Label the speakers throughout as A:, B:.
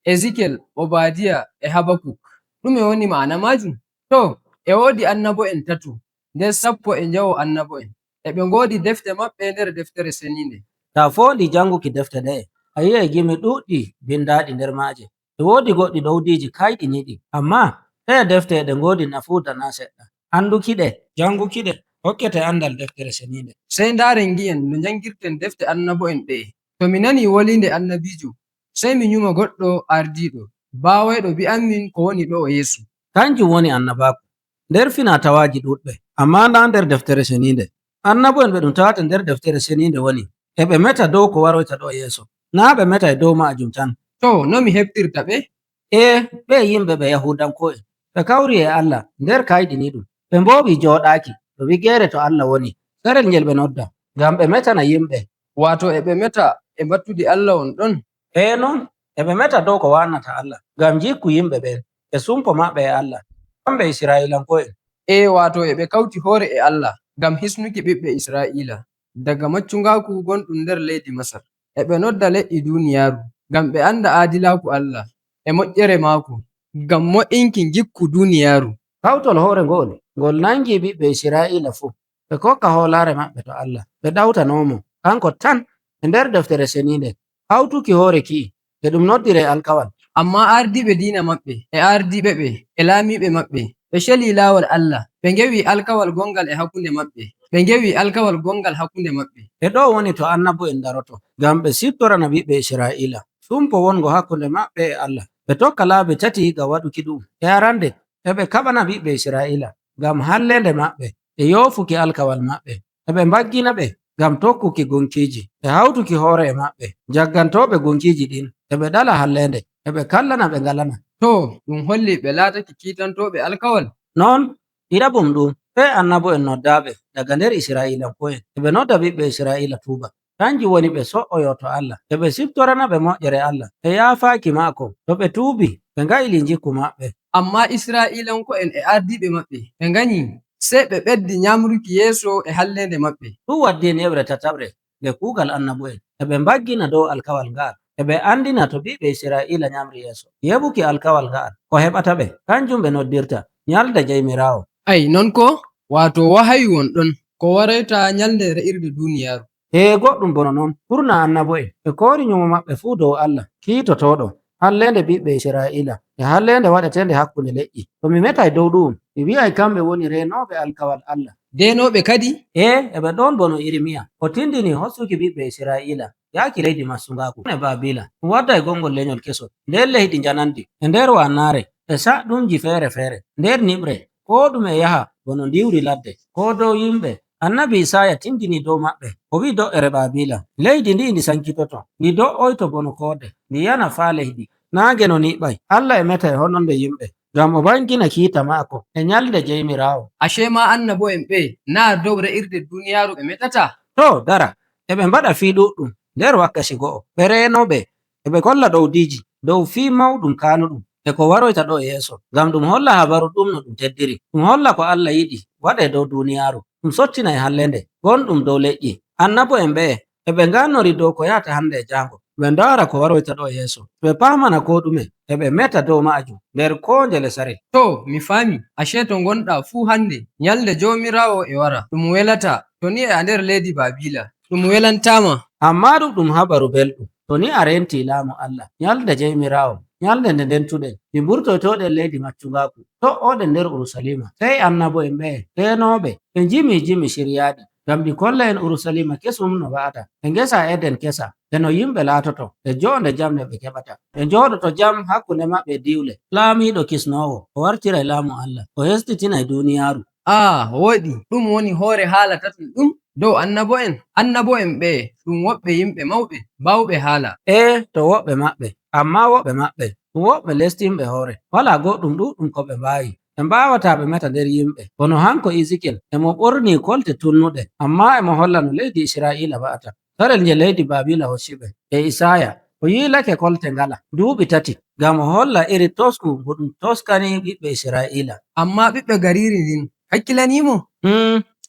A: Ezekiel, Obadiya e Habakuk. Ɗume woni ma'ana majum? To, e woodi annabo'en tatu, nder sappo e njawo annabo'en. E ɓe ngoodi defte maɓɓe nder deftere seninde.
B: Ta fondi janguki defte ɗe a yi'ai gimi ɗuɗɗi bindaɗi nder maaje. E woodi goɗɗi ɗowdiji kayɗiniɗi, amma ɗe defte ɗe ngoodi nafuda na seɗɗa. Anduki ɗe, janguki ɗe hokkete andal deftere seninde.
A: Sey ndaren ngi'en no jangirten defte annabo'en ɗe. To mi nani wolinde annabijo, sey mi nyuma goɗɗo ardiɗo bawayɗo bi'amin ko woni ɗo o Yesu.
B: Kanjum woni annabaku nder fina-tawaji ɗuɗɓe, amma na nder deftere seninde. Annabo'en ɓe ɗum tawata nder deftere seninde woni e ɓe meta dow ko waroyta ɗo yeeso, na ɓe meta e dow majum tan.
A: To, no mi heɓtirta ɓe?
B: Ɓe yimɓe ɓe yahudanko'en ɓe kawri e Allah nder kayɗini ɗum, ɓe mbowi joɗaki to wigere to Allah woni, sarel ngel ɓe nodda ngam ɓe metana yimɓe.
A: Wato e ɓe meta e battude Allah on ɗon?
B: Non e ɓe meta dow ko wannata Allah ngam jikku yimɓe ɓen e sumpo maɓɓe e Allah, kamɓe Israilanko'en.
A: Wato e ɓe kawti hoore e Allah ngam hisnuki ɓiɓɓe Isra'ila daga maccungaku gonɗum nder leydi Masar. E ɓe nodda leƴƴi duniyaaru ngam ɓe anda aadilaaku Allah e moƴƴere maako ngam mo'inki gikku duniyaaru.
B: Kawtol hoore ngol nangi ɓiɓɓe Isra'ila fuu ɓe kokka hoolare maɓɓe to Allah, ɓe ɗawtanomo kanko tan e nder deftere seninde. Hawtuki hoore ki'i e ɗum noddire alkawal.
A: Amma ardiɓe diina maɓɓe e ardiɓe ɓe e laamiɓe maɓɓe ɓe celi laawol Allah, ɓe ngewi alkawal gongal e hakkunde maɓɓe, ɓe ngewi alkawal gongal hakkunde maɓɓe.
B: E ɗo woni to annabo'en daroto ngam ɓe siftorana ɓiɓɓe Isra'ila sumpo wongo hakkunde maɓɓe e Allah. Ɓe tokka laabi tati ga waɗuki ɗum. E arande e ɓe kaɓana ɓiɓɓe Isra'ila ngam hallende maɓɓe e yofuki alkawal maɓɓe, e ɓe mbaggina ɓe ngam tokkuki gunkiji e hawtuki hoore e maɓɓe jaggantoɓe gunkiji ɗin, e ɓe ɗala hallende e ɓe kallana ɓe ngalana.
A: To, ɗum holli ɓe laataki kiitantoɓe alkawal.
B: Non ɗiɗaɓum ɗum ɓe annabo'en noddaɓe daga nder Isra'ilanko'en e ɓe nodda ɓiɓɓe Isra'ila tuuba. Kanji woni ɓe so'oyo to Allah e ɓe siftorana ɓe moƴƴere Allah e yaafaki maako. To ɓe tuubi ɓe nga'ili jikku maɓɓe.
A: Amma Isra'ilanko'en e ardiɓe maɓɓe ɓe nganyi, sey ɓe ɓeddi nyamruki yeeso e hallende maɓɓe.
B: Ɗum waddi neɓre tataɓre nde kuugal annabo'en e ɓe mbaggina dow alkawal ngal e ɓe andina to ɓiɓɓe Isra'ila nyamri yeeso yeɓuki alkawal ngal ko heɓata ɓe, kanjum ɓe noddirta nyalde jeymiraawo.
A: Non ko wato wahayu won ɗon ko warayta nyalde re'irde duniyaaru.
B: Goɗɗum bono non ɓurna annabo'en ɓe koori nyumo maɓɓe fuu dow Allah kiitotoɗo hallende ɓiɓɓe Isra'ila e hallende waɗetende hakkunde leƴƴi. To mi metai dow ɗum mi wi'ai kamɓe woni renoɓe alkawal Allah.
A: Denoɓe kadi?
B: E ɓe ɗon bono Irmiya o tindini hossuki ɓiɓɓe Isra'ila yaaki leydi massungaku e Babila. Ɗum wadda e gongol lenyol kesol nder leydi janandi e nder wannare e saɗɗumji fere-fere nder niɓre ko ɗume yaha bono ndiwri ladde ko dow yimɓe. Annabi Isaya tindini dow maɓɓe o wi do'ere Babila, leydi ndi ndi sankitoto ndi do'oyto bono koode ndi yana faa leydi naage no niɓɓay. Allah e meta e hononde yimɓe ngam o bangina kiita maako e nyalde jeymiraawo.
A: Ashe ma annabo'en ɓe na dow re'irde duniyaaru ɓe metata?
B: To dara e ɓe mbaɗa fii ɗuɗɗum nder wakkati go'o, ɓe renoɓe e ɓe kolla ɗowdiji dow fii mawɗum kanuɗum e ko waroyta ɗo yeeso ngam ɗum holla habaru ɗum no ɗum teddiri, ɗum holla ko Allah yiɗi waɗe dow duniyaaru, ɗum sottina e hallende gonɗum dow leƴƴi. Annabo'en ɓe e ɓe ngannori dow ko yahata hande e jango, ɓe ndaara ko waroyta ɗo yeeso, ɓe pamana ko ɗume e ɓe meta dow majum nder ko ndele sare.
A: To, mi faami, ashe to gonɗa fuu hande nyalde jomirawo e wara ɗum welata to ni a nder leydi Babila ɗum welantama. Amma
B: ɗum habaru belɗum to ni a renti laamu Allah nyalde jeymiraawo, nyalde nde ndentuɗen ɗi mburtoytoɗen leydi maccungaku to'oɗen nder Urusalima. Sey annabo'en ɓe renoɓe ɓe jimi shiryaɗi ngam ɗi kolla en Urusalima kesum no wa'ata e ngesa eden kesa e no yimɓe laatoto e jonde jam nde ɓe keɓata ɓe njoɗoto jam hakkunde maɓɓe diwle. Laamiɗo kisnowo o wartira e laamu Allah o hestitina e duniyaaru.
A: Woɗi ɗum woni hoore haala tatum ɗum dow annabo'en ɓe ɗum woɓɓe yimɓe mawɓe bawɓe haala.
B: To woɓɓe maɓɓe, amma woɓɓe maɓɓe ɗum woɓɓe lestinɓe hoore, wala goɗɗum ɗuɗɗum ko ɓe mbawi ɓe mbawata ɓe meta nder yimɓe. Bono hanko Ezekiel emo ɓorni kolte tunnuɗe amma emo holla no leydi Isra'ila wa'ata sarel nde leydi Babila hocciɓe. E Isaya o yilake kolte ngala duuɓi tati ngam o holla iri tosku ngo ɗum toskani ɓiɓɓe Isra'ila.
A: Amma ɓiɓɓe gariri ndin hakkilanimo?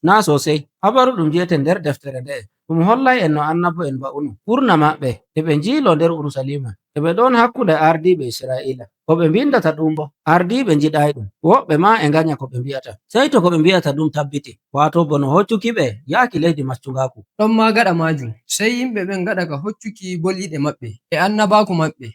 B: Na sosai. Habaru ɗum jeyete nder deftere nde ɗum hollay en no annabo'en ba'unu ɓurna maɓɓe e ɓe njiilo nder Urusalima e ɓe ɗon hakkunde ardiiɓe Israa'ila ko ɓe mbindata ɗum bo ardiiɓe njiɗay ɗum woɓɓe ma e nganya ko ɓe mbi'ata sey to ko ɓe mbi'ata ɗum tabbiti wato bono hoccuki ɓe yaaki leydi maccungaku.
A: ɗon ma gaɗa majum sey yimɓe ɓen gaɗa ka hoccuki boliɗe maɓɓe e annabaku maɓɓe.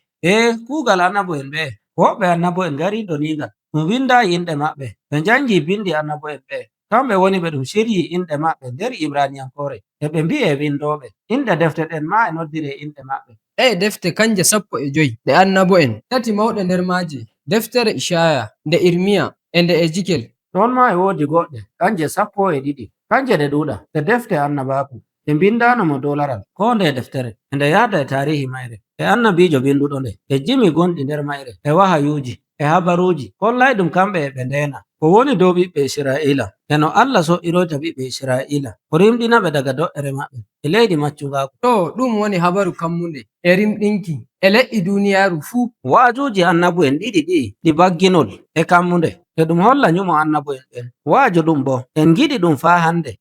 B: Kuugal annabo'en ɓe woɓɓe annabo'en ngari doniigal ɗum windayi inɗe maɓɓe ɓe njangi bindi annabo'en ɓe kamɓe woni ɓe ɗum shiryi inɗe maɓɓe nder Ibraniyankore e ɓe mbi'e windoɓe inɗe defte ɗen ma e noddire inɗe maɓɓe.
A: Defte kanje 15 ɗe annabo'en, 3 mawɗe nder maaje deftere Ishaya nde Irmiya e nde Ejikel.
B: Ɗon ma e woodi goɗɗe kanje 12 kanje ɗe ɗuuɗa ɗe defte annabaku ɗe mbindano mo dow laral ko nde deftere e nde yahda e tarihi mayre e annabijo binduɗo nde e jimi gonɗi nder mayre e wahayuji e habaruji hollay ɗum kamɓe e ɓe ndena ko woni dow ɓiɓɓe Israa'ila e no Allah so'iroyta ɓiɓɓe Israa'ila o rimɗinaɓe daga do'ere maɓɓe e leydi maccungaku.
A: To ɗum woni habaru kammunde e rimɗinki e leƴƴi duniyaaru fuu.
B: Waajuji annabu'en ɗiɗi ɗi bagginol e kammunde e ɗum holla nyumo annabu'en ɓen. Waaju ɗum bo en giɗi ɗum faa hande